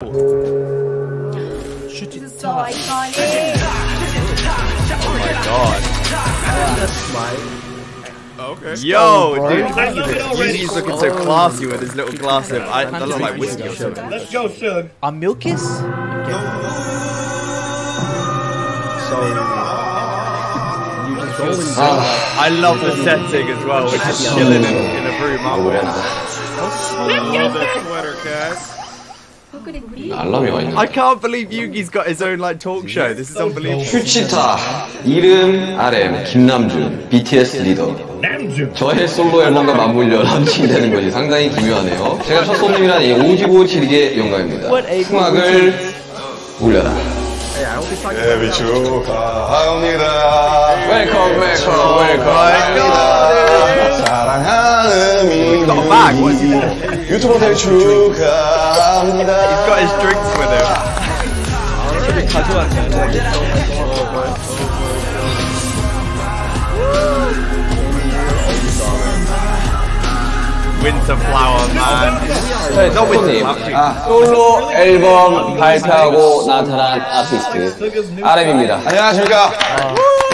Oh my god. Okay. Yo, dude, he's looking so classy with his little glass of, I look like whiskey or something. Let's go, Shug. A Milkis? I love the setting as well. We're just chilling in a room, aren't we? Love that sweater, Cass. 알람이 와 있네. I can't believe Yugi's got his own like talk show. This is unbelievable. 슈치타 이름 RM 김남준 BTS 리더. 저의 솔로 앨범과 맞물려 런칭이 되는 것이 상당히 기묘하네요. 제가 첫 손님이라니 오지고 지리게 영광입니다. 풍악을 울려라. 데뷔 축하합니다. 웰컴 웰컴 웰컴. 사랑하는 미미 유튜브 데뷔 축하합니다. He's got his drinks with him. Winter flower man. 저희 첫 손님 솔로 앨범 발표하고 나타난 아티스트 RM입니다. 안녕하십니까.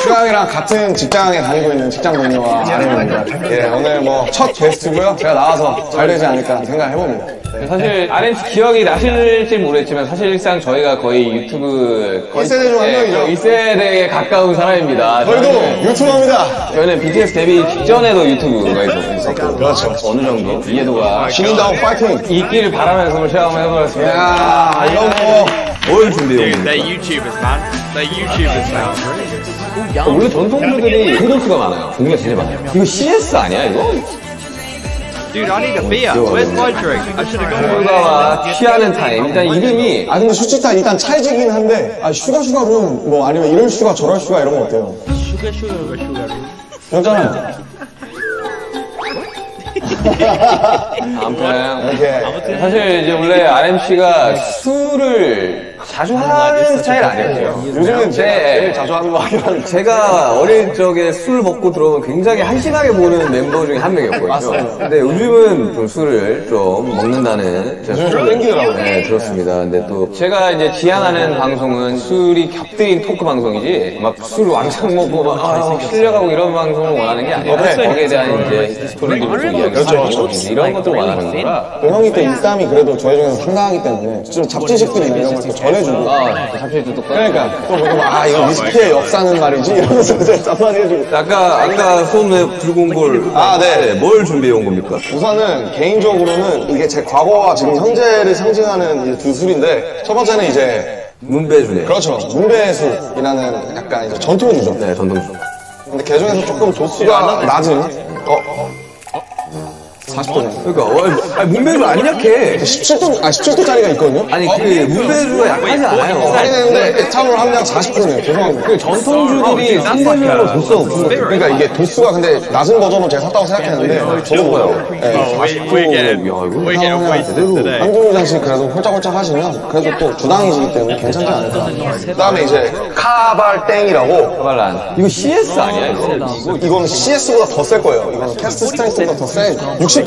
슈강이랑 같은 직장에 다니고 있는 직장 동료와 RM입니다. 예, 오늘 뭐 첫 게스트고요. 제가 나와서 잘 되지 않을까 생각해봅니다. 사실 RM 기억이 나실지 모르겠지만 사실상 저희가 거의 유튜브 1세대 중 한 명이죠. 1세대에 가까운 사람입니다. 저희도 유튜버입니다. 저희는 BTS 데뷔 직전에도 유튜브가 있었고 그렇죠. 어느 정도 이해도가 신인다운 파이팅. 있기를 바라면서 체험을 해보겠습니다. 야, 이거 뭘 준비해요? Dude, they're YouTubers, man. They're YouTubers now. 원래 전통주들이 구독수가 많아요. 종류가 진짜 많아요. 이거 CS 아니야 이거? Dude, I need a beer. Where's my drink? I should have gone for 슈가와 취하는 타임. 일단 이름이 근데 슈치타 일단 찰지긴 한데 슈가룸 뭐 아니면 이럴 슈가 저럴 슈가 이런 거 어때요? 괜찮아요. 아무튼 사실 이제 원래 RMC가 술을 자주 하는 스타일 아니었죠. 요즘은 제일 자주 하는 거 같긴 한데 제가 어릴 적에 술 먹고 들어오면 굉장히 한심하게 보는 멤버 중에 한 명이었거든요. 맞습니다. 근데 요즘은 좀 술을 좀 먹는다는 요즘 좀 땡기더라고요. 네, 들었습니다. 근데 또 제가 이제 지향하는 방송은 술이 겹들인 토크 방송이지 막 술 왕창 먹고 막 실려가고 이런 방송을 원하는 게 아니라 거기에 대한 이제 스토리들을 좀 이야기하고 이런 것들을 원하는 거라. 또 형이 또 입담이 그래도 저희 중에서 상당하기 때문에 좀 잡지식들이나 이런 걸 또 전해주고 잡지도 똑같고. 그러니까 또 보고 이거 위스키의 역사는 말이지 이러면서 이제 짠마디 해주고 아까 손에 들고 온 걸 네. 뭘 준비해 온 겁니까? 우선은 개인적으로는 이게 제 과거와 지금 현재를 상징하는 이 두 술인데 첫 번째는 이제 문배주네. 그렇죠 문배술이라는 약간 이제 전통주죠. 네, 전통주. 근데 그 중에서 조금 도수가 낮은 40도네. 그러니까 문배주 안 약해. 17도 17도짜리가 있거든요. 아니 그 문배주가 약하지 않아요. 확인했는데 에탄올 함량 40%네요. 죄송합니다. 그 전통주들이 상대적으로 도수가 없어. 그러니까 이게 도수가 근데 낮은 버전을 제가 샀다고 생각했는데 저도 뭐요? We're getting wasted today. 한국장 씨 그래도 홀짝홀짝 하시면 그래도 또 주당이시기 때문에 괜찮지 않을까. 그 다음에 이제 카발땡이라고 카발란. 이거 CS 아니야 이거? 이거는 CS보다 더 셀 거예요. 이거는 캐스트 스트렝스보다 더 센 60도입니다.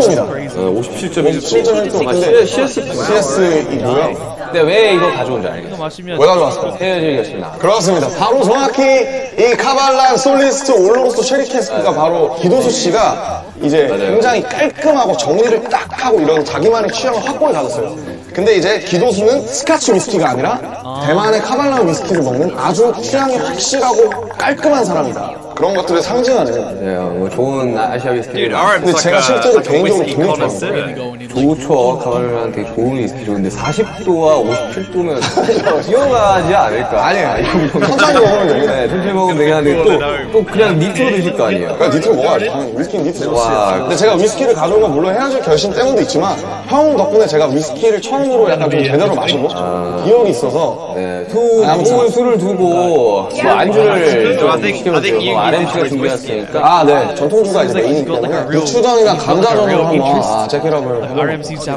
57.1도. 근데 CS. CS이고요. 근데 왜 이거 가져온지 알겠어. 왜 가져왔어요? 헤어지겠습니다. 그렇습니다. 바로 정확히 이 카발란 솔리스트 올로로스 쉐리 캐스크가 바로 기도수 씨가 이제 굉장히 깔끔하고 정리를 딱 하고 이런 자기만의 취향을 확고히 가졌어요. 근데 이제 기도수는 스카치 위스키가 아니라 대만의 카발란 위스키를 먹는 아주 취향이 확실하고 깔끔한 사람이다. 그런 것들을 상징하는. 네, 뭐 좋은 아시아 위스키. Dude, RM's 근데 제가 실제로 like a 개인적으로 whiskey 돈이 connoisseur. 좋죠. 카발란 되게 좋은 위스키죠. 근데 40도와 57도면 뛰어가지 않을까? 아니에요. 천천히 먹으면 됩니다. 네, 천천히 먹으면 되겠는데 또 그냥 니트로 드실 거 아니에요? 그러니까 니트를 먹어야죠. 위스키는 니트죠. 와. 근데 제가 위스키를 가져온 건 물론 헤어질 결심 때문도 있지만 형 덕분에 제가 위스키를 처음으로 약간 좀 제대로 마시고 기억이 있어서 네, 좋은 술을 두고 뭐 안주를 좀 시켜보세요. RMC가 준비했으니까. 네. 전통주가 이제 메인이기 때문에 고추전이나 감자전으로 한번 제키럽을 해보고.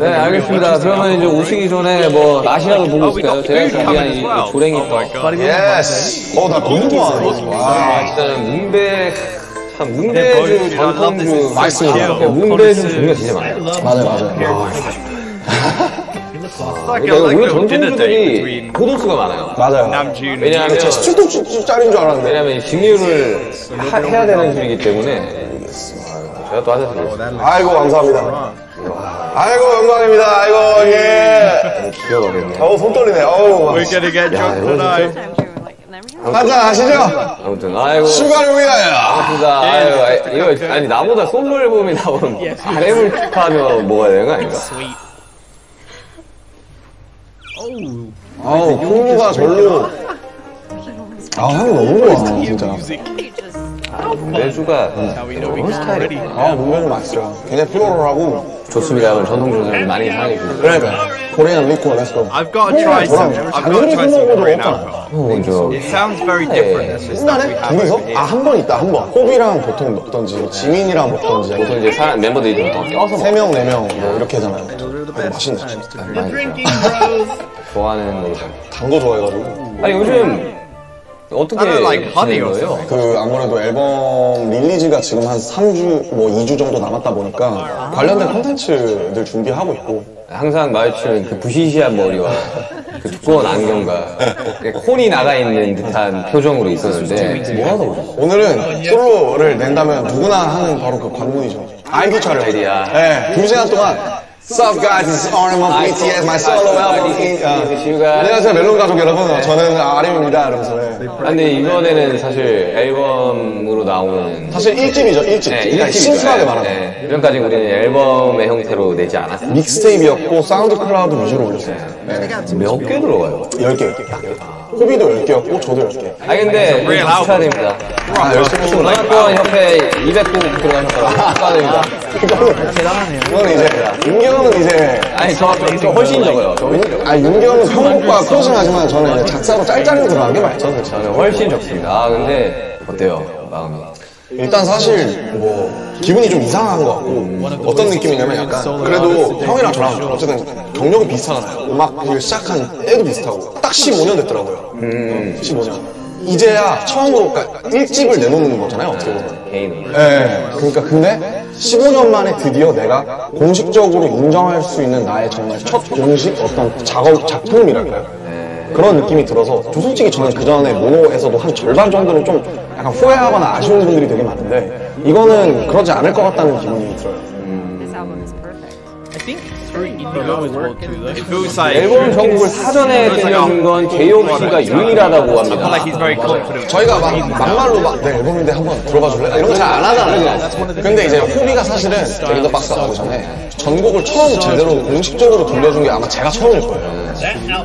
네, 알겠습니다. 그러면 이제 오시기 전에 뭐 맛이라도 보고 있을까요? 제가 준비한 이 조랭이 떡. 예스. 나 너무 좋아하네. 일단은 문배주 전통주 맛있습니다. 문배주 종류가 진짜 많아요. 맞아요. like 오히려 a dinner date 전통주들이 between 고도수가 많아요. 맞아요. Namjoon. 왜냐하면 17도짜리인 줄 알았는데. 왜냐면 증류를 해야 되는 술이기 때문에 제가 또 하셨어요. 아이고, 감사합니다. 아이고, 영광입니다. 아이고, 예. 기억하겠네. 어우, 손 떨리네. 어우. We're gonna get drunk tonight. 한잔 하시죠? 아무튼 아이고. 슈가를 위하여. 반갑습니다. 아유, 이거 아니 나보다 솔로 앨범이 나온 RM을 축하하며 먹어야 되는 거 아닌가? 아우, 풍미가 절로. 아, 향이 너무 좋아, 진짜. 매주가 너무 스타일이 아, 문면이 맛있어요. 굉장히 플로럴하고. 좋습니다. 오늘 전통주를 많이 사랑해 주세요. 그러니까. 코리안 리코, 렛츠고. I've got to try some. I've got to try some Korean alcohol. It sounds very different. It's just that we 옛날에 have 둘이서? it 아, 한 번 있다, 한 번. 호비랑 보통 먹던지, 지민이랑 먹던지. 보통 이제 사람 멤버들이 좀 더 껴서 먹어. 3명, 4명, 뭐, 이렇게 하잖아요. 맛있네. 좋아하는 거죠. 단 거 좋아해가지고. 아니 요즘 어떻게 I don't like honey 지내는 or 거예요? 그, 아무래도 앨범 릴리즈가 지금 한 3주, 뭐 2주 정도 남았다 보니까 관련된 콘텐츠들 준비하고 있고. 항상 마주치는 그 부시시한 머리와 그 두꺼운 안경과 콘이 나가 있는 듯한 표정으로 있었는데 뭐 하다 오셨어요? 오늘은 솔로를 낸다면 누구나 하는 바로 그 관문이죠. 아이디 촬영. 아이디야. 네, 2시간 동안 Sup guys, this is RM of BTS, my solo album. 안녕하세요, 멜론 가족 여러분. 저는 RM입니다. 이러면서. 네. 근데 이번에는 사실 앨범으로 나오는 사실 1집이죠, 1집. 네, 그러니까 심플하게 말하면. 네. 지금까지 우리는 앨범의 형태로 내지 않았어요. 믹스테이프였고, 사운드 클라우드 위주로 올렸어요. 네. 몇 개 들어가요? 10개. 호비도 10개였고, 저도 10개. 아니 근데 축하드립니다. 아, 열심히 했구나. 문화권 협회 200국 들어가셨다고 축하드립니다. 이거는 이제, 윤경은 이제, 아니 저 훨씬 적어요. 윤경은 편곡과 포징하지만 저는 이제 작사로 짤짤이로 들어간 게 맞죠, 그렇죠? 저는 훨씬 적습니다. 아 근데 어때요 마음이? 일단 사실 뭐 기분이 좀 이상한 것 같고 어떤 느낌이냐면 약간 그래도 형이랑 저랑 어쨌든 경력이 비슷하잖아요. 음악을 시작한 때도 비슷하고 딱 15년 됐더라고요. 15년. 이제야 처음으로 그러니까 1집을 내놓는 거잖아요. 어떻게 보면. 개인으로. 네. 그러니까 근데 15년 만에 드디어 내가 공식적으로 인정할 수 있는 나의 정말 첫 공식 어떤 작품이랄까요? 그런 느낌이 들어서 좀 솔직히 저는 그 전에 모노에서도 한 절반 정도는 좀 약간 후회하거나 아쉬운 분들이 되게 많은데 이거는 그러지 않을 것 같다는 기분이 들어요. It feels like 앨범 정국을 사전에 들려준 건 제이홉 씨가 유일하다고 I feel 합니다. like he's very confident. 저희가 막말로 막 내 앨범인데 한번 들어봐 줄래? 이런 거 잘 안 하잖아요. 근데 이제 호비가 사실은 데리더 박스 나오기 전에 전곡을 처음 제대로 공식적으로 들려준 게 아마 제가 처음일 거예요.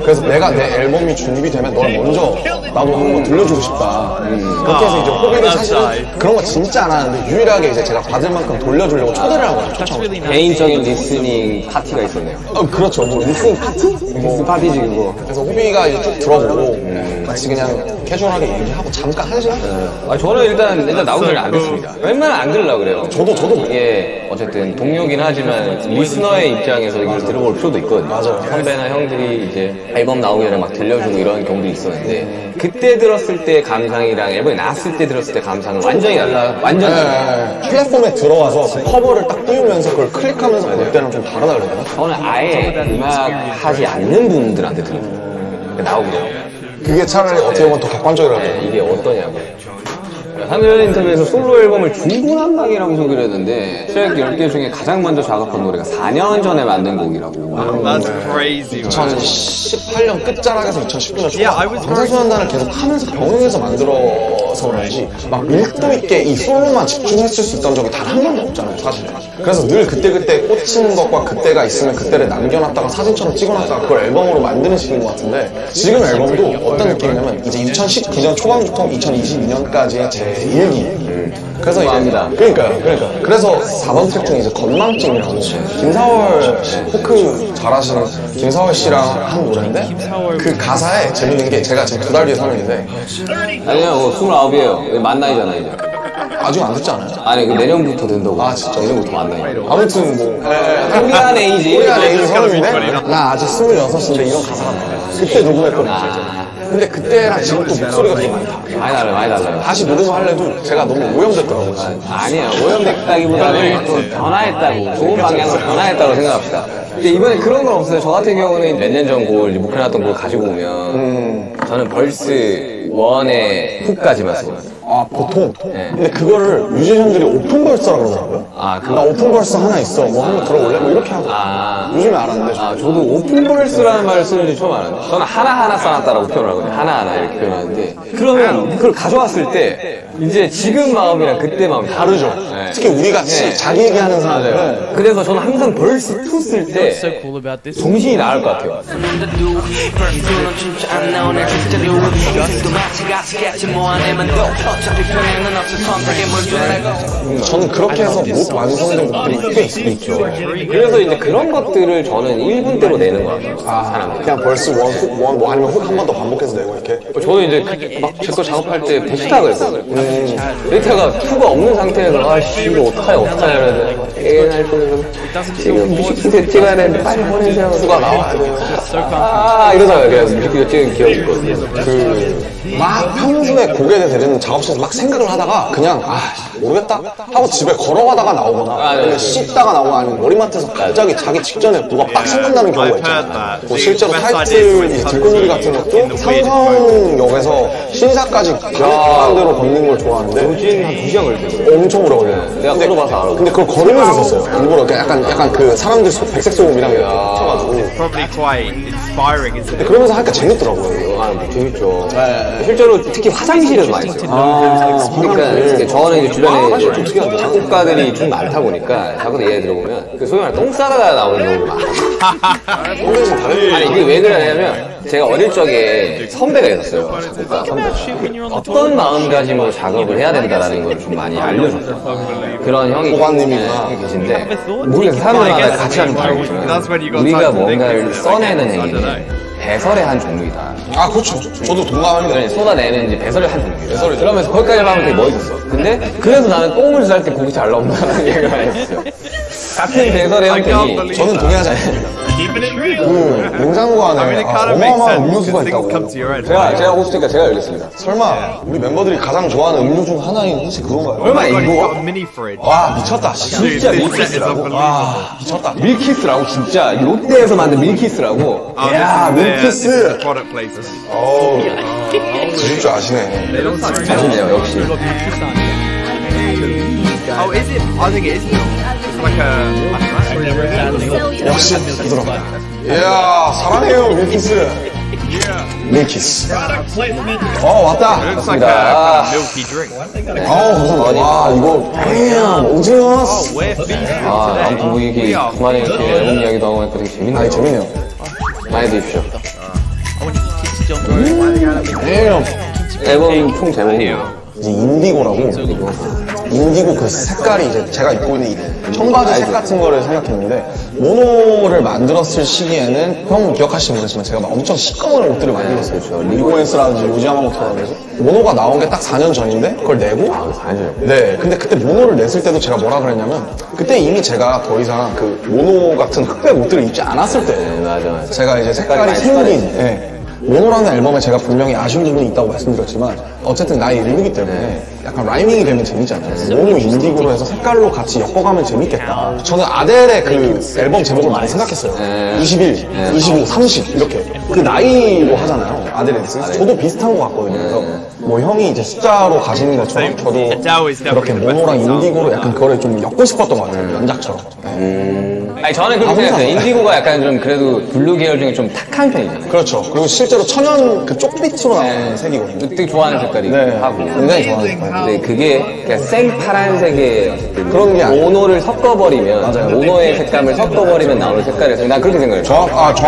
그래서 내가 내 앨범이 준비되면 널 먼저 나도 한번 들려주고 싶다. 그렇게 해서 이제 호비를 사실은 그런 거 진짜 안 하는데 유일하게 이제 제가 받을 만큼 돌려주려고 초대를 한 거예요. 초청을. 개인적인 리스닝 파티가 있었네요. 그렇죠. 뭐 리스닝 파티? 리스닝 파티지 그거. 그래서 호비가 이제 쭉 들어보고 같이 그냥 캐주얼하게 얘기하고 잠깐 한 시간? 아 저는 일단 나온 지는 안 됐습니다. 웬만하면 안 들으려고 그래요. 저도 이게 어쨌든 동료긴 하지만 리스너의 입장에서 이걸 들어볼 필요도 있거든요. 맞아요. 선배나 형들이 이제 앨범 나오기 전에 막 들려주고 이런 경우도 있었는데 그때 들었을 때 감상이랑 앨범이 나왔을 때 들었을 때 감상은 완전히 달라. 완전 달라요. 플랫폼에 들어와서 그 커버를 딱 띄우면서 그걸 클릭하면서 볼 때는 좀 다르다 그래야 되나? 저는 아예 음악 하지 않는 분들한테 들어요. 나오고 그게 차라리 어떻게 보면 더 객관적이라고 해요. 이게 어떠냐고요. 한여연 인터뷰에서 솔로 앨범을 중구난방이라고 소개를 했는데 트랙 10개 중에 가장 먼저 작업한 노래가 4년 전에 만든 곡이라고. That's crazy. 2018년 끝자락에서 2019년 초반 Yeah, I was 방탄소년단을 계속 하면서 병행해서 만들어서 그런지 막 밀도 있게 이 솔로만 집중했을 수 있던 적이 단 한 번도 없잖아요, 사실. 그래서 늘 그때그때 꽂히는 것과 그때가 있으면 그때를 남겨놨다가 사진처럼 찍어놨다가 그걸 앨범으로 만드는 식인 것 같은데 지금 앨범도 어떤 느낌이냐면 이제 2019년 초반부터 2022년까지의 제 일기. 그래서 이제 그러니까 그래서 4번 트랙 중에 이제 건망증이라고 김사월 씨, 포크 잘하시는 김사월 씨랑 한 노래인데 그 가사에 재밌는 게 제가 지금 2달 뒤에 서른인데 아니요 29이에요. 만 나이잖아요 이제. 아직 안 됐지 않아요? 아니 그 내년부터 된다고. 아 진짜 내년부터 만 나이. 아무튼 뭐 코리안 에이지. 코리안 에이지 서른인데 나 아직 26인데 이런 가사가 나와요. 그때 녹음했거든요. 근데 그때랑 지금 또 목소리가 되게 많이 달라요. 많이 달라요. 다시 녹음하려도 제가 너무 오염됐더라고요. 아니에요. 오염됐다기보다는 또 변화했다고. 좋은 방향으로 변화했다고 생각합시다. 근데 이번에 그런 건 없어요. 저 같은 경우는 몇 년 전 곡을, 목표해놨던 곡을 가지고 오면, 저는 벌스 1의 훅까지만 써요. 아, 보통? 네. 근데 그거를 뮤지션들이 오픈벌스라고 그러더라고요. 나 오픈벌스 하나 있어. 뭐 한번 들어볼래? 뭐 이렇게 하고. 요즘에 알았는데. 저도 오픈벌스라는 말을 쓰는지 처음 알았는데. 저는 하나하나 써놨다라고 표현을 하거든요. 하나하나 이렇게 표현하는데. 그러면 그걸 가져왔을 때, 이제 지금 마음이랑 그때 마음이 다르죠. 네. 특히 우리 같이 자기 얘기하는 사람들은. 그래서 저는 항상 벌스 2 쓸 때, 정신이 나갈 것 같아요. 저는 그렇게 해서 못 완성된 곡들이 꽤 있죠. 그래서 이제 그런 것들을 저는 1분대로 내는 것 같아요. 사람들. 그냥 벌스 원, 훅 원, 뭐 아니면 훅 한 번 더 반복해서 내고 이렇게. 저는 이제 막 제 거 작업할 때 베스트가 그랬거든요. 데이터가 2가 없는 상태에서 아씨 이거 어떡하냐 이러는데 애날 때는 지금 뮤직비디오 찍어야 되는데 빨리 보내세요. 2가 나와야 돼요. 이러다가 그냥 뮤직비디오 찍은 기억이 있거든요. 막 평소에 곡에 대해서 작업실에서 막 생각을 하다가 그냥 모르겠다 하고 집에 걸어가다가 나오거나 아니면 씻다가 나오거나 아니면 머리맡에서 갑자기 자기 직전에 뭐가 빡 생각나는 경우가 있잖아요. 뭐 실제로 타이틀 뒷근놀이 같은 것도 삼성역에서 신사까지 계획한 대로 걷는 걸 좋아하는데 한 2시간 걸리더라고요. 엄청 오래 걸려요. 내가 걸어봐서 알아. 근데 그걸 걸으면서 썼어요. 일부러 약간 그 사람들 백색 소음이랑 이렇게 붙여가지고 Probably quite inspiring, isn't it? 그러면서 하니까 재밌더라고요. 재밌죠. 실제로 특히 화장실에서 많이 써요. 그러니까 저는 이제 주변에 작곡가들이 좀 많다 보니까 작곡가 예를 들어보면 그 소위 말해 똥 싸다가 나오는 경우가 많아요. 아니 이게 왜 그러냐면 제가 어릴 적에 선배가 있었어요. 작곡가 선배가. 어떤 마음가짐으로 작업을 해야 된다라는 걸 좀 많이 알려줬어요. 그런 형이 계신데 모르겠어요. 사람마다 같이 하는 다르지만 우리가 뭔가를 써내는 행위는 배설의 한 종류이다. 그렇죠. 저도 동감합니다. 쏟아내는 이제 배설의 한 종류이다. 그러면서 거기까지 하면 되게 멋있었어. 근데 그래서 나는 똥을 쌀 때 곡이 잘 나온다는 얘기를 했어요. 같은 배설의 형태니 저는 동의하지 않습니다. 그 냉장고 안에 어마어마한 음료수가 있다고. 제가 호스트니까 제가 열겠습니다. 설마 우리 멤버들이 가장 좋아하는 음료 중 하나인 혹시 그건가요? 얼마 이거? Mini fridge. 와 미쳤다. 진짜 밀키스라고. 미쳤다. 밀키스라고 진짜 롯데에서 만든 밀키스라고. 야 밀키스. Product places. 드실 줄 아시네. 아시네요 역시. Oh, is it? I think it is. It's like a. 역시 부드럽다. 이야 사랑해요 밀키스. 밀키스. 왔다. It looks like a milky drink. 감사합니다. 와 이거 오징어스. 아무튼 뭐 이렇게 그만에 이렇게 앨범 이야기도 하고 하니까 되게 재밌네요. 재밌네요. 많이 드십시오. 앨범 총 제목이에요. 이제 인디고라고. 인디고 그 색깔이 이제 제가 입고 있는 이 청바지 색 같은 거를 생각했는데 모노를 만들었을 시기에는 형 기억하시면 모르겠지만 제가 막 엄청 시꺼먼 옷들을 많이 입었어요. 리고엔스라든지 요지야마모토라든지 모노가 나온 게 딱 4년 전인데 그걸 내고 4년. 네 근데 그때 모노를 냈을 때도 제가 뭐라 그랬냐면 그때 이미 제가 더 이상 그 모노 같은 흑백 옷들을 입지 않았을 때 맞아. 제가 이제 색깔이 생긴 모노라는 앨범에 제가 분명히 아쉬운 부분이 있다고 말씀드렸지만 어쨌든 나의 이름이기 때문에 약간 라이밍이 되면 재밌잖아요. 모노 인디고로 해서 색깔로 같이 엮어가면 재밌겠다. 저는 아델의 그 앨범 제목을 많이 생각했어요. 21, 25, 30 이렇게 그 나이로 하잖아요. 아델의 저도 비슷한 것 같거든요. 그래서 뭐 형이 이제 숫자로 가시는 것처럼 저도 그렇게 모노랑 인디고로 약간 그거를 좀 엮고 싶었던 것 같아요. 연작처럼. 아니 저는 그렇게 생각해요. 인디고가 약간 좀 그래도 블루 계열 중에 좀 탁한 편이잖아요. 그렇죠. 그리고 실제로 천연 그 쪽빛으로 나오는 색이거든요. 되게 좋아하는 색깔이 하고 굉장히 좋아하는 색깔. 근데 그게 그냥 생파란색의 어쨌든 그런 게 아니에요. 모노를 섞어버리면 모노의 색감을 섞어버리면 나오는 색깔이어서 난 그렇게 생각해요. 정확히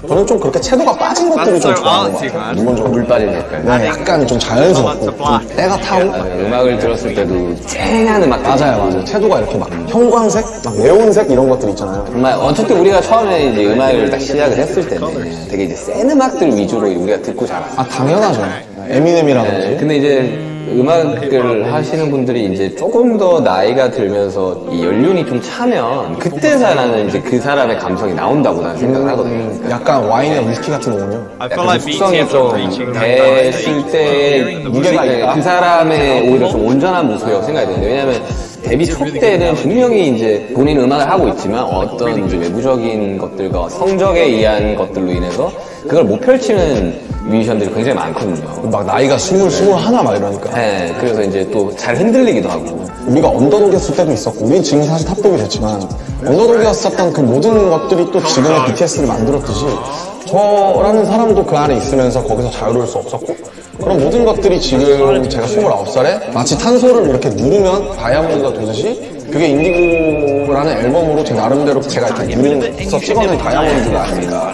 저는 좀 그렇게 채도가 빠진 것들을 좀 좋아하는 것 같아요. 기본적으로 물 빠진 색깔. 네, 약간 좀 자연스럽고 좀 때가 타고 음악을 들었을 때도 쨍한 음악. 맞아요. 채도가 이렇게 막 형광색, 막 네온색 이런 것들 있잖아요. 정말 어쨌든 우리가 처음에 이제 음악을 딱 시작을 했을 때는 되게 이제 센 음악들 위주로 우리가 듣고 자랐어요. 당연하죠. 에미넴이라든지. 근데 이제 음악을 하시는 분들이 이제 조금 더 나이가 들면서 이 연륜이 좀 차면 그때 사람은 이제 그 사람의 감성이 나온다고 나는 생각을 하거든요. 약간 와인이나 위스키 같은 거군요. 약간 숙성이 좀 됐을 때 무게가 있다. 그 사람의 오히려 좀 온전한 모습이라고 생각이 되는데 왜냐면 데뷔 초 때는 분명히 이제 본인 음악을 하고 있지만 어떤 이제 외부적인 것들과 성적에 의한 것들로 인해서 그걸 못 펼치는 뮤지션들이 굉장히 많거든요. 막 나이가 21 막 이러니까. 네, 그래서 이제 또 잘 흔들리기도 하고. 우리가 언더독이었을 때도 있었고, 우린 지금 사실 탑독이 됐지만, 언더독이었었던 그 모든 것들이 또 지금의 BTS를 만들었듯이, 저라는 사람도 그 안에 있으면서 거기서 자유로울 수 없었고, 그런 모든 것들이 지금 제가 29살에 마치 탄소를 이렇게 누르면 다이아몬드가 되듯이, 그게 인디고라는 앨범으로 제 나름대로 제가 이렇게 누르면서 찍어낸 다이아몬드가 아닙니다.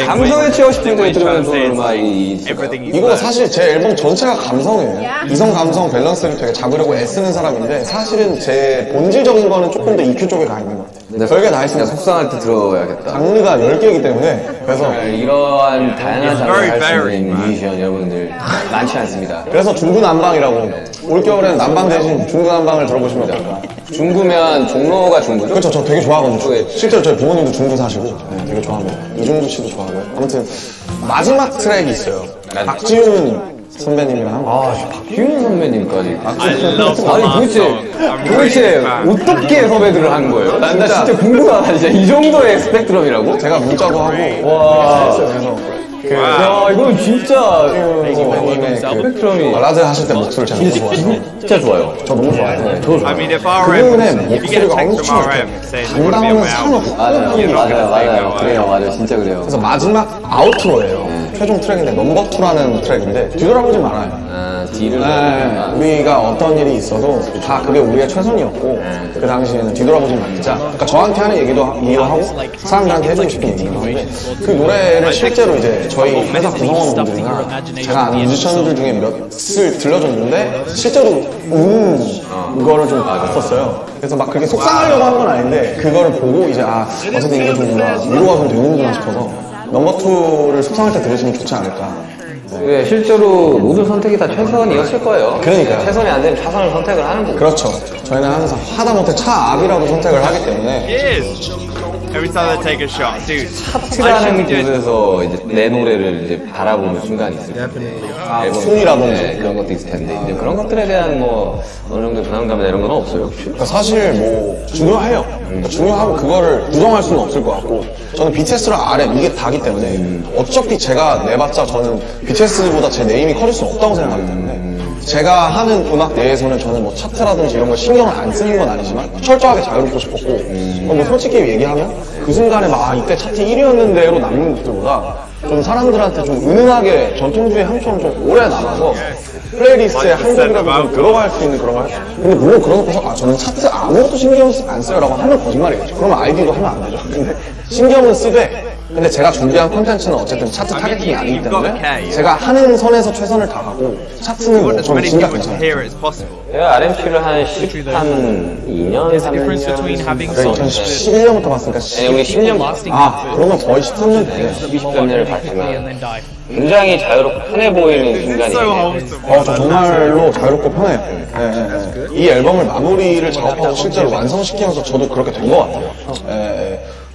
감성에 취하고 싶은 걸 들으면 좋은 음악이 이거 사실 제 앨범 전체가 감성이에요. 이성 감성 밸런스를 되게 잡으려고 애쓰는 사람인데 사실은 제 본질적인 거는 조금 더 EQ 쪽에 가 있는 것 같아요. 별게 다 있으니까 속상할 때 들어야겠다. 장르가 10개이기 때문에 그래서 이러한 다양한 장르를 할 수 있는 뮤지션 여러분들 많지 않습니다. 그래서 중구난방이라고 올겨울에는 난방 대신 중구난방을 들어보시면 어떨까. 중구면 종로가 중구죠? 그렇죠. 저 되게 좋아하거든요. 실제로 저희 부모님도 중구 사시고 되게 좋아합니다. 이종주 씨도 좋아하고요. 아무튼 마지막 트랙이 있어요. 박지훈 선배님이랑 한 거. 박지훈 선배님까지. 아니 도대체 어떻게 섭외들을 한 거예요? 나 진짜 궁금하다. 진짜 이 정도의 스펙트럼이라고? 제가 문자도 하고 와. 그래서 야, 이건 진짜 선배님의 스펙트럼이 발라드 하실 때 목소리 제가 너무 좋아해서 진짜 좋아요. 저 너무 좋아해요. 네, 저도 좋아요. 그분의 목소리가 엄청 담당하면 산업 맞아요. 그래요, 맞아요. 진짜 그래요. 그래서 마지막 아우트로예요. 최종 트랙인데 넘버 2라는 트랙인데 뒤돌아보지 말아요. 뒤를 우리가 어떤 일이 있어도 다 그게 우리의 최선이었고 그 당시에는 뒤돌아보지 말자. 그러니까 저한테 하는 얘기도 하고 사람들한테 해주고 싶은 얘기도 하는데 그 노래를 실제로 이제 저희 회사 구성원분들이나 제가 아는 뮤지션들 중에 몇을 들려줬는데 실제로 그거를 좀 봤었어요. 그래서 막 그렇게 속상하려고 한 건 아닌데 그거를 보고 이제 어쨌든 이게 좀 뭔가 위로가 좀 되는구나 싶어서 넘버 2를 속상할 때 들으시면 좋지 않을까. 네, 실제로 모든 선택이 다 최선이었을 거예요. 그러니까요. 최선이 안 되면 차선을 선택을 하는 거고. 그렇죠. 저희는 항상 하다못해 차압이라도 선택을 하기 때문에. Every time they take a shot, dude. 차트라는 곳에서 이제 내 노래를 이제 바라보는 순간이 있어요. 순위라든지 네, 그런 것도 있을 텐데 이제 그런 것들에 대한 뭐 어느 정도 부담감이나 이런 건 없어요. 혹시? 그러니까 사실 뭐 중요해요. 그러니까 중요하고 그거를 부정할 수는 없을 것 같고 저는 BTS랑 RM 이게 다기 때문에 어차피 제가 내봤자 저는 BTS보다 제 네임이 커질 수는 없다고 생각하기 때문에 제가 하는 음악 내에서는 저는 뭐 차트라든지 이런 걸 신경을 안 쓰는 건 아니지만 철저하게 자유롭고 싶었고 뭐 솔직히 얘기하면 그 순간에 막 이때 차트 1위였는데로 남는 것들보다 좀 사람들한테 좀 은은하게 전통주의 향처럼 좀 오래 남아서 플레이리스트에 한 곡이라도 좀 들어갈 수 있는 그런 걸 근데 물론 그러고서 저는 차트 아무것도 신경 안 써요 라고 하면 거짓말이겠죠. 그러면 아이디도 하면 안 되죠. 근데 신경은 쓰되 근데 제가 준비한 콘텐츠는 어쨌든 차트 타겟팅이 아니기 때문에 제가 하는 선에서 최선을 다하고 차트는 뭐 저는 진짜 괜찮아요. 제가 RMC를 한 2년, 3년 2011년부터 봤으니까 네, 우리 10년 봤으니까 그러면 거의 13년 됐네. 13년을 봤지만 굉장히 자유롭고 편해 보이는 순간이에요. 저 정말로 자유롭고 편해요. 이 앨범을 마무리를 작업하고 실제로 완성시키면서 저도 그렇게 된 것 같아요.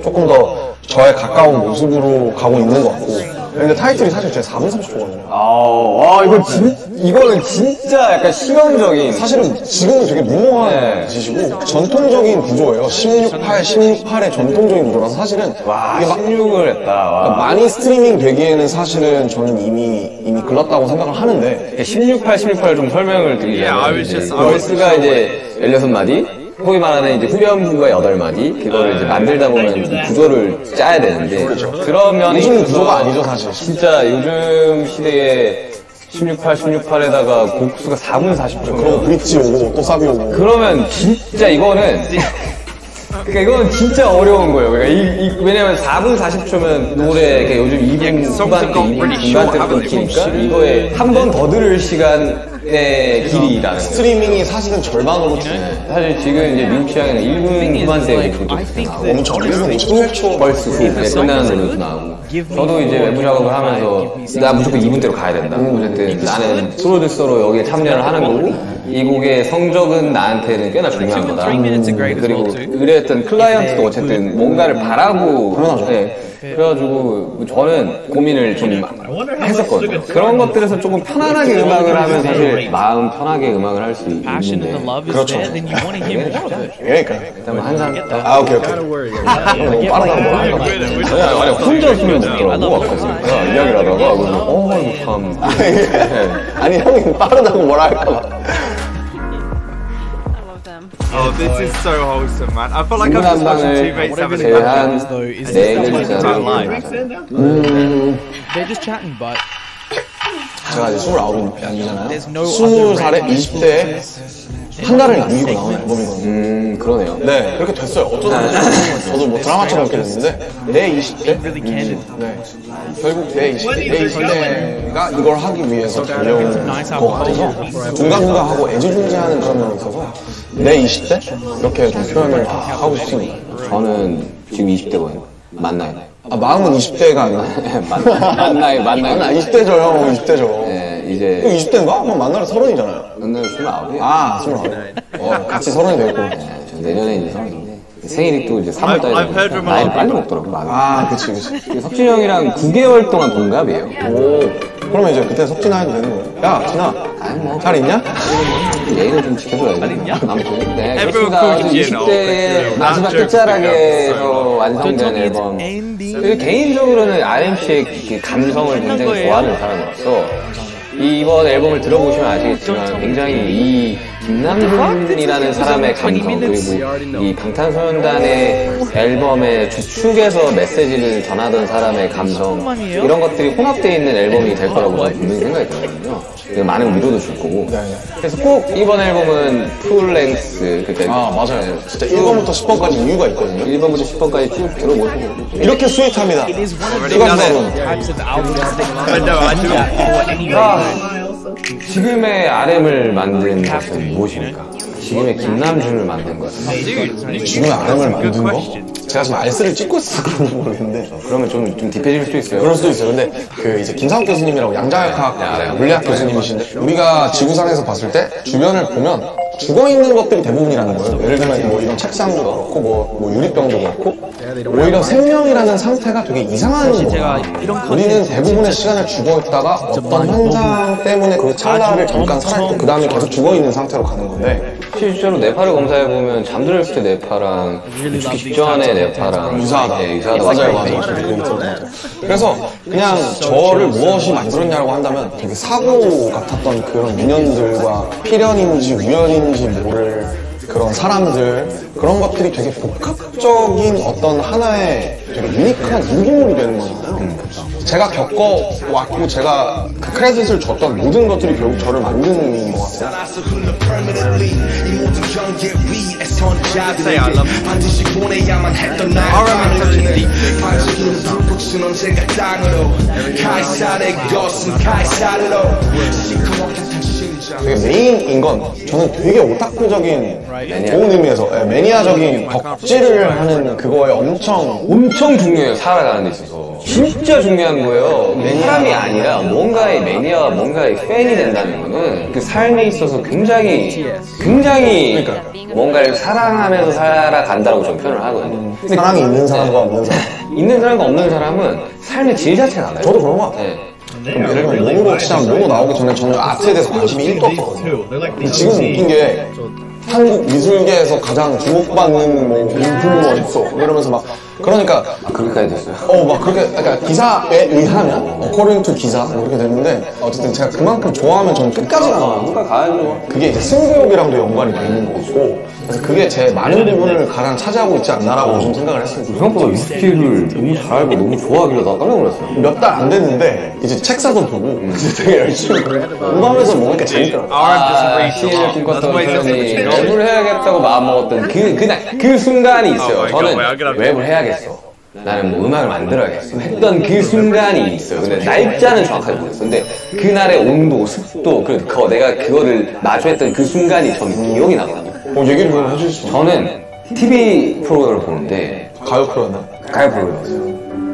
조금 더 저에 가까운 모습으로 가고 있는 것 같고. 근데 타이틀이 사실 제 4분 30초거든요. 이거는 진짜 약간 실험적인. 사실은 지금은 되게 무모한 짓이고 전통적인 구조예요. 16.8의 전통적인 구조라서 사실은 와, 이게 막 16을 했다. 와. 많이 스트리밍 되기에는 사실은 저는 이미 글렀다고 생각을 하는데 16.8을 좀 설명을 드리자면 벌스가 이제 16마디 소위 말하는 이제 후렴구가 8마디 그거를 이제 만들다 보면 이 구조를 짜야 되는데 그러면 요즘 구조가 아니죠 사실. 진짜 요즘 시대에 16.8에다가 곡수가 4분 40초 그리고 브릿지 오고 또 사비 오고 그러면 진짜 이거는 그러니까 이건 진짜 어려운 거예요. 그러니까 왜냐면 4분 40초면 노래 요즘 2분 후반대 2분 중반대 끊기니까 이거에 한 번 더 들을 시간 의 길이라는 거. 스트리밍이 사실은 절반으로 줄네. 사실 지금 이제 민 취향에는 1분 후반대 곡도 엄청 1분 56초 벌써 후에 끝나는 노래도 나오고. 저도 이제 외부 작업을 하면서 나 무조건 2분대로 가야 된다. 어쨌든 나는 프로듀서로 여기에 참여를 하는 거고 이 곡의 성적은 나한테는 꽤나 중요한 거다. 그리고 의뢰했던 클라이언트도 어쨌든 뭔가를 바라고 그래가지고 저는 고민을 좀 했었거든요. 그런 것들에서 조금 편안하게 음악을 하면 사실 마음 편하게 음악을 할 수 있는데 그렇죠. 그러니까 일단 한잔 오케이 너무 빠르다고 뭐라 아니 혼자 술을 먹더라고 아까 진짜 이야기를 하다가 이거 참 아니 형이 빠르다고 뭐라 할까봐. Oh, this is so wholesome, man. I feel like I'm just watching two mates having a 제한 They're just chatting, but 제가 이제 29이잖아요. 20살에 20대에 한 달을 남기고 나온 앨범이거든요. 그러네요. 네, 그렇게 됐어요. 어쩌다 저도 뭐 드라마처럼 그렇게 됐는데 내 20대? 네. 결국 내 20대가 이걸 하기 위해서 달려온 것 같아서 중간중간 하고 애지중지하는 그런 면이 있어서 내 20대? 이렇게 좀 표현을 하고 싶습니다. 저는 지금 20대거든요. 맞나요? 마음은 20대가 아니라 맞나요? 20대죠 형, 20대죠. 네, 이제 20대인가? 형 만나러 30이잖아요. 오늘 29이에요. 29. 같이 30이 되고. 내년에 이제 30인데 생일이 또 이제 3월달에 나이를 빨리 먹더라고요. 그치. 석진이 형이랑 9개월 동안 동갑이에요. 그러면 이제 그때 석진아 해도 되는 거예요? 야, 진아. 잘 있냐? 예의를 좀 지켜줘야지. 아무튼, 네. Everyone 그렇습니다. called you, 20대의 마지막 끝자락에서 완성된 앨범. 그리고 개인적으로는 RMC의 그 감성을 굉장히 좋아하는 사람으로서 이번 앨범을 들어보시면 아시겠지만 굉장히 이 김남준이라는 사람의 감성 그리고 이 방탄소년단의 앨범의 주축에서 메시지를 전하던 사람의 감성 이런 것들이 혼합되어 있는 앨범이 될 거라고 저는 분명히 생각이 들거든요. 많은 위로도 줄 거고 그래서 꼭 이번 앨범은 풀랭스 그러니까 맞아요. 진짜 1번부터 10번까지 이유가 있거든요. 1번부터 10번까지 쭉 들어보시고 이렇게 스윗합니다. 지금의 RM을 만든 것은 무엇입니까? 지금의 김남준을 만든 것은 지금의 RM을 만든 거? 제가 지금 알스를 찍고 있어서 그런지 모르겠는데 그러면 좀 딥해질 수도 있어요. 그럴 수도 있어요. 근데 그 이제 김상욱 교수님이라고 양자역학 물리학 교수님이신데 우리가 지구상에서 봤을 때 주변을 보면 죽어있는 것들이 대부분이라는 거예요. 예를 들면 뭐 이런 책상도 그렇고 뭐 유리병도 그렇고 오히려 생명이라는 상태가 되게 이상한 거야. 우리는 대부분의 시간을 죽어있다가 어떤 현상 때문에 그 찰나를 잠깐 살아있고 그 다음에 계속 죽어있는 상태로 가는 건데 실제로 뇌파를 검사해보면 잠들었을 때 뇌파랑 죽기 직전의 뇌파랑 유사하다. 유사하다. 맞아요. 그래서 그냥 저를 무엇이 만들었냐고 한다면 되게 사고 같았던 그런 인연들과 필연인지 우연인지 모를 그런 사람들 그런 것들이 되게 복합적인 어떤 하나의 되게 유니크한 무기물이 되는 거잖아요. 제가 겪어왔고 제가 그 크레딧을 줬던 모든 것들이 결국 저를 만드는 것 같아요. say I love you. RM is such a deep 되게 메인인 건 저는 되게 오타쿠적인 좋은 의미에서 매니아적인 덕질을 하는 그거에 엄청 중요해요. 살아가는 데 있어서 진짜 중요한 거예요. 사람이 아니라 뭔가의 매니아와 뭔가의 팬이 된다는 거는 그 삶에 있어서 굉장히 뭔가를 사랑하면서 살아간다고 저는 표현을 하거든요. 사랑이 있는 사람과 없는 사람 있는 사람과 없는 사람은 삶의 질 자체가 달라요. 저도 그런 것 같아요. 예를 들면 롱으로 치자면 롱으로 나오기 전에 저는 아트에 대해서 관심이 1도 없었거든요. 근데 지금 웃긴 게 한국 미술계에서 가장 주목받는 뭐 인플루언서 이러면서 막 그러니까 그렇게까지 됐어요. 막 그렇게 그러니까 기사에 의하면 according to 기사 뭐 이렇게 됐는데 어쨌든 제가 그만큼 좋아하면 저는 끝까지 가야죠. 그게 이제 승부욕이랑도 연관이 돼 있는 거고 그래서 그게 제 많은 부분을 가장 차지하고 있지 않나라고 좀 생각을 했습니다. 생각보다 위스키를 너무 잘 알고 너무 좋아하길래 나 깜짝 놀랐어요. 몇 달 안 됐는데 이제 책 사도 보고 이제 되게 열심히 공부하면서 먹으니까 재밌더라고요. 시를 꿈꿨던 사람이 랩을 해야겠다고 마음먹었던 그 순간이 있어요. 저는 랩을 해야겠어. 나는 뭐 음악을 만들어야겠어 했던 그 순간이 있어요. 근데 날짜는 정확하게 모르겠어. 근데 그날의 온도, 습도, 내가 그거를 마주했던 그 순간이 저는 기억이 나거든요. 얘기를 좀 해주시죠. 저는 TV 프로그램을 보는데 가요 프로였나? 가요 프로그램이었어요.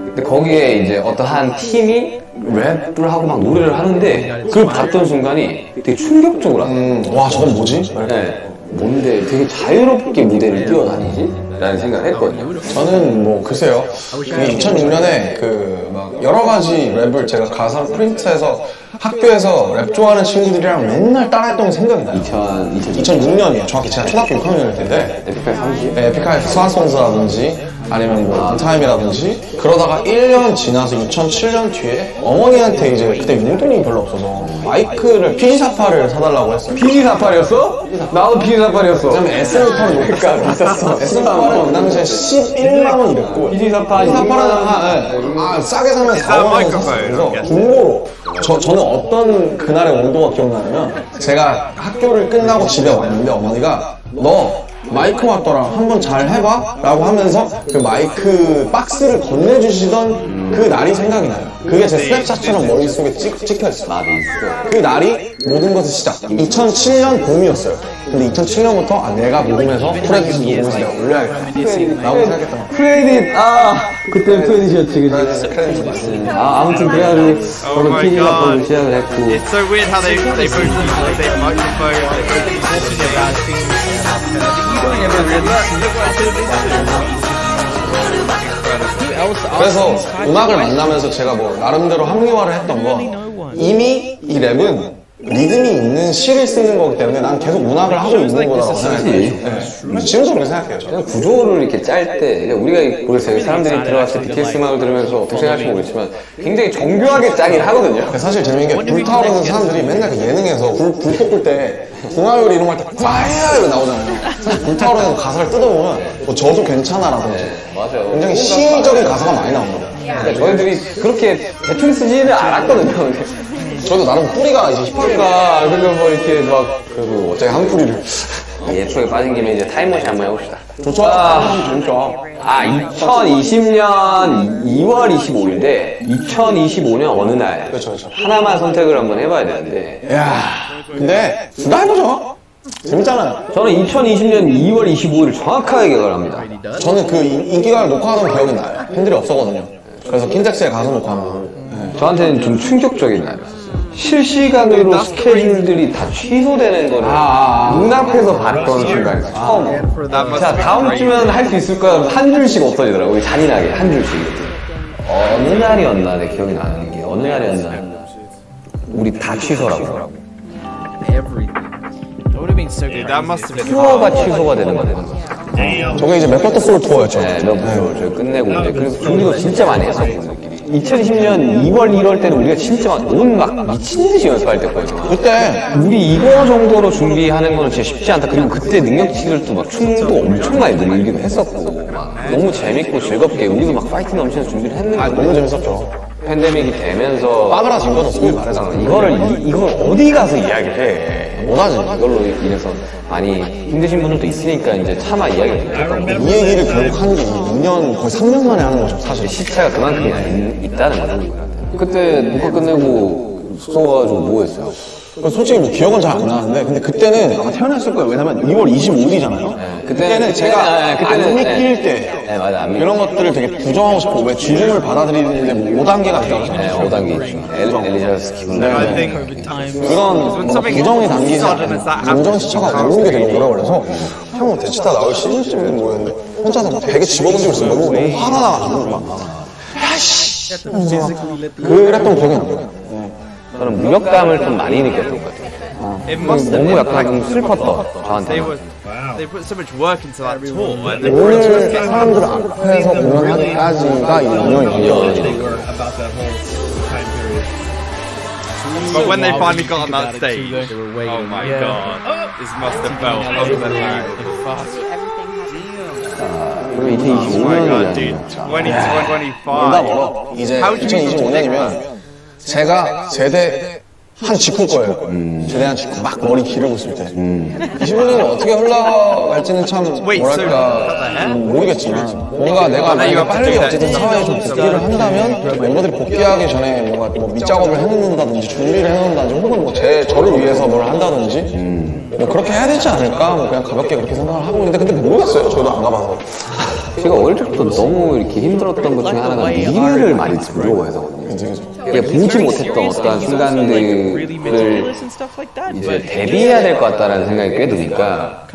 근데 거기에 이제 어떤 한 팀이 랩을 하고 막 노래를 하는데 그걸 봤던 순간이 되게 충격적으로 와 저건 뭐지? 네. 뭔데 되게 자유롭게 무대를 뛰어다니지? 라는 생각을 했거든요. 저는 뭐 글쎄요 2006년에 막 여러 가지 랩을 제가 가사 프린트해서 학교에서 랩 좋아하는 친구들이랑 맨날 따라했던 게 생각이 나요. 2006년이에요. 정확히 제가 초등학교 6학년일 텐데 에픽하이 30? 네, 에픽하이 스완송스라든지 아니면 뭐 타임이라든지 그러다가 1년 지나서 2007년 뒤에 어머니한테 이제 그때 용돈이 별로 없어서 마이크를 PG48을 사달라고 했어요. PG48이었어? 나도 PG48이었어. 왜냐면 SM8은 그러니까 비쌌어. SM8은 그 당시에 11만원 이랬고 PG48은 싸게 사면 4만원 샀어요. 그래서 중고로 저는 어떤 그날의 온도가 기억나냐면 제가 학교를 끝나고 집에 왔는데 어머니가 너 마이크 왔더라 한번 잘 해봐 라고 하면서 그 마이크 박스를 건네주시던 그 날이 생각이 나요. 그게 제 스냅샷처럼 머릿속에 찍혀있어요. 그 날이 모든 것의 시작 2007년 봄이었어요. 근데 2007년부터 내가 녹음해서 프레딧 녹음해서 내가 올려야겠다 라고 생각했던 거예요. 프레딧 그때 프레딧이었지 그치? 아무튼 그래가지고 저는 PG48을 시작을 했고 It's so weird how they both use the same microphone. They both use talking about things. 그래서 음악을 만나면서 제가 뭐 나름대로 합리화를 했던 거 이미 이 랩은 리듬이 있는 시를 쓰는 거기 때문에 난 계속 문학을 하고 있는 거라고 생각해요. 네. 지금도 그렇게 생각해요. 그냥 구조를 이렇게 짤 때 우리가 모르겠어요. 사람들이 들어왔을 때 BTS 음악을 들으면서 어떻게 생각할지 모르겠지만 굉장히 정교하게 짜긴 하거든요. 사실 재밌는 게 불타오르는 사람들이 맨날 그 예능에서 불 볶을 때 궁화요리 이런 거 할 때 과야 이거 나오잖아요. 사실 불타오르는 가사를 뜯어보면 뭐 저도 괜찮아라든지 맞아요. 굉장히 시적인 가사가 많이 나옵니다. 그러니까 저희들이 그렇게 대충 쓰지는 않았거든요. 저도 나름 뿌리가 이제 힙합이니까 그러니까 뭐 이렇게 막 그래도 어차피 한 뿌리를 예초에 빠진 김에 이제 타임머신 한번 해봅시다. 좋죠? 재밌죠? 2020년 2월 25일인데 2025년 어느 날 그렇죠. 하나만 선택을 한번 해봐야 되는데 야 근데 둘 다 해보죠. 재밌잖아요. 저는 2020년 2월 25일을 정확하게 기억을 합니다. 저는 그 인기가요 녹화하던 기억이 나요. 팬들이 없었거든요. 그래서 킨텍스에 가서 녹화하는 저한테는 좀 충격적인 날이었어요. 실시간으로 스케줄들이 다 취소되는 거를 눈앞에서 봤던 순간이었어요. 처음. 자, 다음 주면 할 수 있을까? 한 줄씩 없어지더라고요. 잔인하게, 한 줄씩. 어느 날이었나? 내 기억이 나는 게. 어느 날이었나? 우리 다 취소라고. That must have been 투어가 취소가 되는 거예요. 저게 이제 맥버터솔 투어였죠. 네, 몇번 저희 끝내고 이제 그래서 준비도 진짜 많이 했었고 2020년 2월 1월 때는 우리가 진짜 막 미친 듯이 연습할 때거든요. 그때 우리 이거 정도로 준비하는 거는 진짜 쉽지 않다. 그리고 그때 능력치들도 막 춤도 엄청 많이 늘기도 했었고 막 너무 재밌고 즐겁게 우리도 막 파이팅 넘치면서 준비를 했는데 너무 재밌었죠. 팬데믹이 되면서 빠그라진 거죠, 소위 말해서. 이걸 어디 가서 이야기를 해. 못하지. 이걸로 인해서 많이 힘드신 분들도 있으니까 이제 차마 이야기를 못했던 이 얘기를 결국 한 게 2년, 거의 3년 만에 하는 거죠, 사실. 시차가 그만큼 있다는 거죠. 그때 녹화 끝내고 숙소 가가지고 뭐 했어요? 솔직히 뭐 기억은 잘 안 나는데, 근데 그때는 아마 태어났을 거예요. 왜냐면 2월 25일이잖아요. 그때는 제가 안 믿길 때 네, 맞아, 안 이런 것들을 되게 부정하고 싶고, 왜 지중을 받아들이는데 뭐 5단계가 있다고 네, 5단계 있죠. 엘리자베스 기분. I think over time. 그런 뭔가 부정이 담기지 않은 감정 시차가 오는 게 되게 오래 걸려서 형은 대치타 나올 시즌쯤인 거였는데 혼자서 베개 집어던지고 있어. 너무 화가 나가지고 막 야씨 그랬던 기억이 나요. 저는 무력감을 좀 많이 느꼈던 것 같아요. It must have 너무 been 약간 좀 like 슬펐다, they 저한테. were they put so much work into that tour. And they 오늘 사람들 앞에서 공연하기까지가 이 2년이에요. But when they finally got on that stage, oh my god, this must have felt unbelievable. 그리고 Oh my god, dude, 2025년이잖아요. 2025. 이제 2025년이면 제가 제대 한 직후 거예요. 제대한 직후 막 머리 기르고 있을 때. 25년이 어떻게 흘러갈지는 참 뭐랄까 모르겠지만 뭔가 내가 빨리 어쨌든 사회에 좀 복귀를 한다면 멤버들이 복귀하기 전에 뭔가 뭐 밑작업을 해놓는다든지 준비를 해놓는다든지 혹은 뭐 저를 위해서 뭘 한다든지 뭐 그렇게 해야 되지 않을까? 뭐 그냥 가볍게 그렇게 생각을 하고 있는데 근데 모르겠어요. 저도 안 가봐서. 제가 어릴 때부터 너무 이렇게 힘들었던 것 중에 하나가 미래를 많이 두려워해서거든요. 보지 못했던 어떠한 순간들을 이제 대비해야 될 것 같다는 생각이 꽤 드니까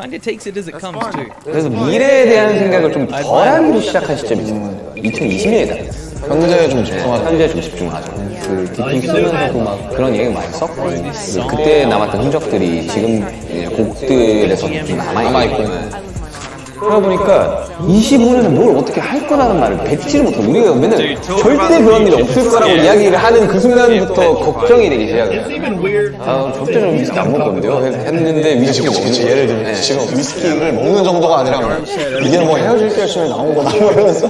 그래서 미래에 대한 생각을 좀 덜 하기로 시작한 시점이 있어요. 2020년이다. 현재에 좀 집중하자. 현재에 좀 집중하자. 그 디핑 쓰면서도 막 그런 얘기 많이 썼고 그때 남았던 흔적들이 지금 곡들에서 좀 남아있고 그러다 보니까 25년에 뭘 어떻게 할 거라는 말을 뱉지를 못하고 우리가 맨날 절대 그런 일 없을 거라고 이야기를 하는 그 순간부터 걱정이 되기 시작해요. 절대 좀 위스키 안 먹을 건데요? 했는데 위스키 먹지. 예를 들면 지금 위스키를 먹는 정도가 아니라 이게 뭐 헤어질 결심에 나온 거다 이러면서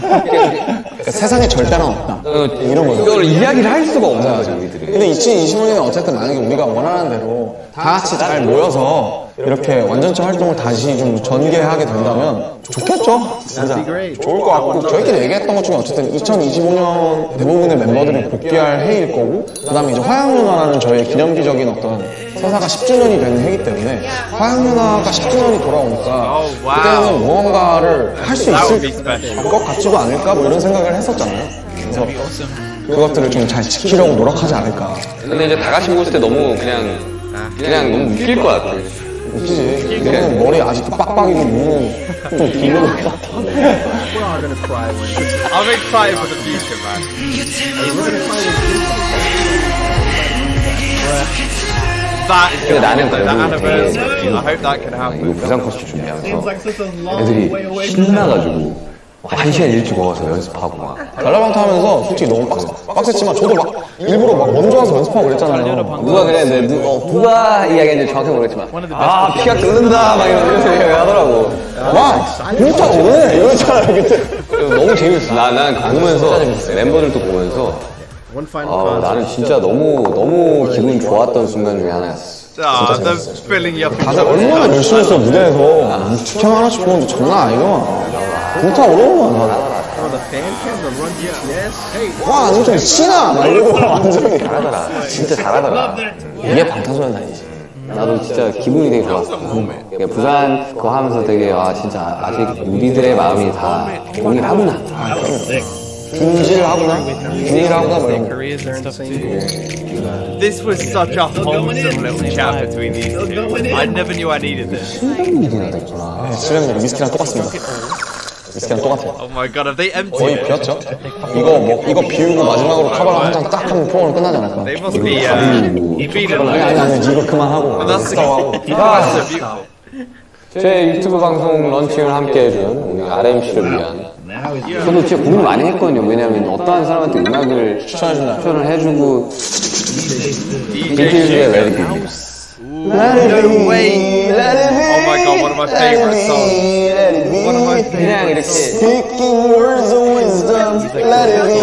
그러니까 세상에 절대는 없다. 이런 거죠. 이걸 이야기를 할 수가 없는 거죠, 우리들이. 근데 2025년에 어쨌든 만약에 우리가 원하는 대로 다 같이 잘 모여서 이렇게 완전체 활동을 다시 좀 전개하게 된다면 좋겠죠? 진짜 좋을 것 같고 저희끼리 얘기했던 것 중에 어쨌든 2025년 대부분의 멤버들이 복귀할 해일 거고 그 다음에 이제 화양연화라는 저의 기념비적인 어떤 서사가 10주년이 되는 해이기 때문에 화양연화가 10주년이 돌아오니까 그때는 무언가를 할 수 있을 것 같지도 않을까 뭐 이런 생각을 했었잖아요. 그래서 그것들을 좀 잘 지키려고 노력하지 않을까. 근데 이제 다 같이 모였을 때 너무 그냥 너무 웃길 것 같아. 웃기지. 내는 머리 아직도 빡빡이고 눈은 좀 비는 것 같아. I'm excited for the future, man. 근데 나는 그래도 되게 I hope that can happen. 이거 부산 콘서트 준비하면서 애들이 신나가지고 1시간 일찍 와서 연습하고 막 달라방타 하면서 솔직히 너무 빡셌지만 저도 막 일부러 막 먼저 와서 연습하고 그랬잖아요. 누가 그래 누가 이야기했는지 정확히 모르겠지만 피가 끓는다 막 이러면서 하더라고. 와 진짜 오네 이러잖아요 그때. 너무 재밌었어. 난 보면서 멤버들도 보면서 나는 진짜 너무 기분 좋았던 순간 중에 하나였어. I'm filling you up. 다들 얼마나 열심히 했어 무대에서 축형 하나씩 보는데 장난 아니구만. 불타오르구만. 와 엄청 신나 막 이러고 완전히 잘하더라. 진짜 잘하더라. 이게 방탄소년단이지. 나도 진짜 기분이 되게 좋았어. 부산 그거 하면서 되게 진짜 아직 우리들의 마음이 다 동일하구나. 균질하구나 뭐 이런 거. This was such a wholesome little chat between these two. I never knew I needed this. 실력일이나 됐구나. 실력이 위스키랑 똑같습니다. 위스키랑 똑같아요. Oh my god, have they emptied 거의 it? 비었죠? 이거 비우고 마지막으로 카바랑 한 장 딱 하면 프로그램 끝나지 않을까? They must be feeling 아니 이거 그만하고 that's beautiful. 제 유튜브 방송 런칭을 함께 해준 우리 RMC를 위한 저도 진짜 고민 많이 했거든요. 왜냐면 어떠한 사람한테 음악을 추천을 해주고 비틀즈의 Let It Be No way. Oh my god, one of my favorite songs. One of my 그냥 이렇게 Speaking words of wisdom Let it be.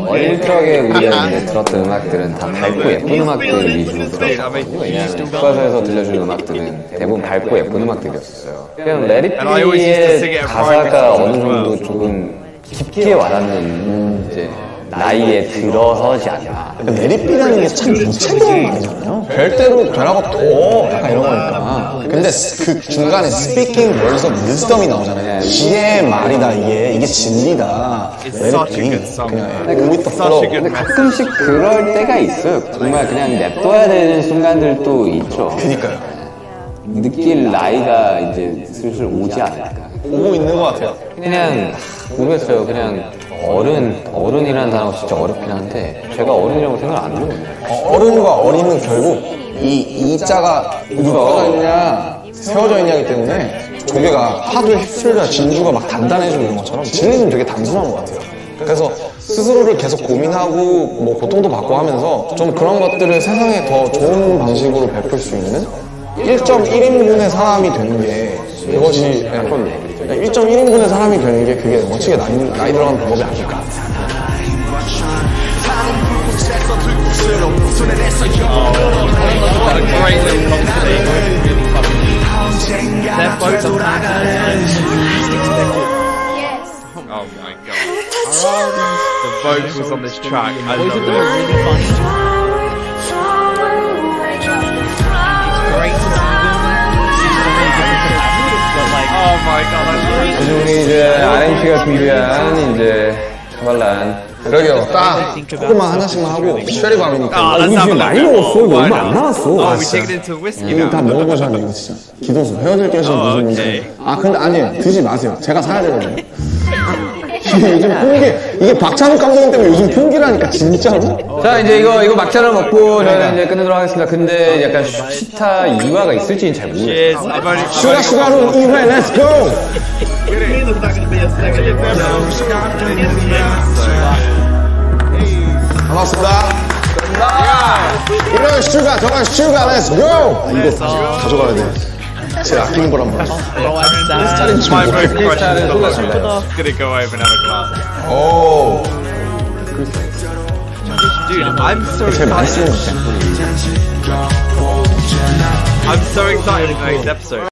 어릴 적에 우리가 이제 들었던 음악들은 다 밝고 예쁜 음악들 위주로 들었거든요. 왜냐하면 교과서에서 들려주는 음악들은 대부분 밝고 예쁜 음악들이었어요. 그냥 Let It Be의 가사가 어느 정도 조금 깊게 와닿는 이제 나이에 들어서지 않나. 내리삐라는 게 참 무책임한 말이잖아요. 별대로 되라고 더 약간 이런 거니까. 근데 그 중간에 speaking words of wisdom이 나오잖아요. 지혜의 말이다 이게 진리다. 내리삐 그냥 with the flow. 근데 가끔씩 그럴 때가 있어요. 정말 그냥 냅둬야 되는 순간들도 있죠. 그니까요. 느낄 나이가 이제 슬슬 오지 않을까. 오고 있는 것 같아요. 그냥 모르겠어요. 그냥 어른이라는 단어가 진짜 어렵긴 한데 제가 어른이라고 생각 안 해요. 어른과 어린은 결국 이 자가 누가 있냐 세워져 있냐기 때문에 조개가 하도 휩쓸려 진주가 막 단단해지고 이런 것처럼 진리는 되게 단순한 것 같아요. 그래서 스스로를 계속 고민하고 뭐 고통도 받고 하면서 좀 그런 것들을 세상에 더 좋은 방식으로 베풀 수 있는 1.1인분의 사람이 되는 게 그것이 1.1인분의 사람이 되는 게 그게 멋지게 나이 들어가는 방법이 아닐까. Great little comedy. They're both oh my god. The vocals on this track, I love it. Really funny. Great to see them. But like, Oh my god, I love it. 그래서 우리 이제 RMC가 준비한 이제 카발란. 그러게요. 딱 조금만 하나씩만 하고 쉐리밤이니까. Oh, let's have a 많이 look. 먹었어. 이거 Why 얼마 안 not? 남았어. Oh, we take it into whiskey 이거 다 now. 먹어보셔야 돼요, 이거 진짜. 기도수, 헤어질 것이 무슨 문제. 오케이. 아, 근데 아니, 드지 마세요. 제가 사야 되거든요. 요즘 풍기, 이게 박찬욱 감독님 때문에 요즘 풍기라니까, 진짜로? 자, 이제 이거 막차를 먹고 저희는 이제 끝내도록 하겠습니다. 근데 약간 시타 2화가 있을지는 잘 모르겠어요. Cheers. I've only 슈가로 2회, 렛츠 고! 반갑습니다. 이런 슈가, 저건 슈가, 렛츠 고! 이거 가져가야 돼. 제 아끼는 거란 말이야. my vote question is gonna go over another glass. 오, Dude, I'm so 제일 많이 쓰는 거. I'm so excited for the next episode.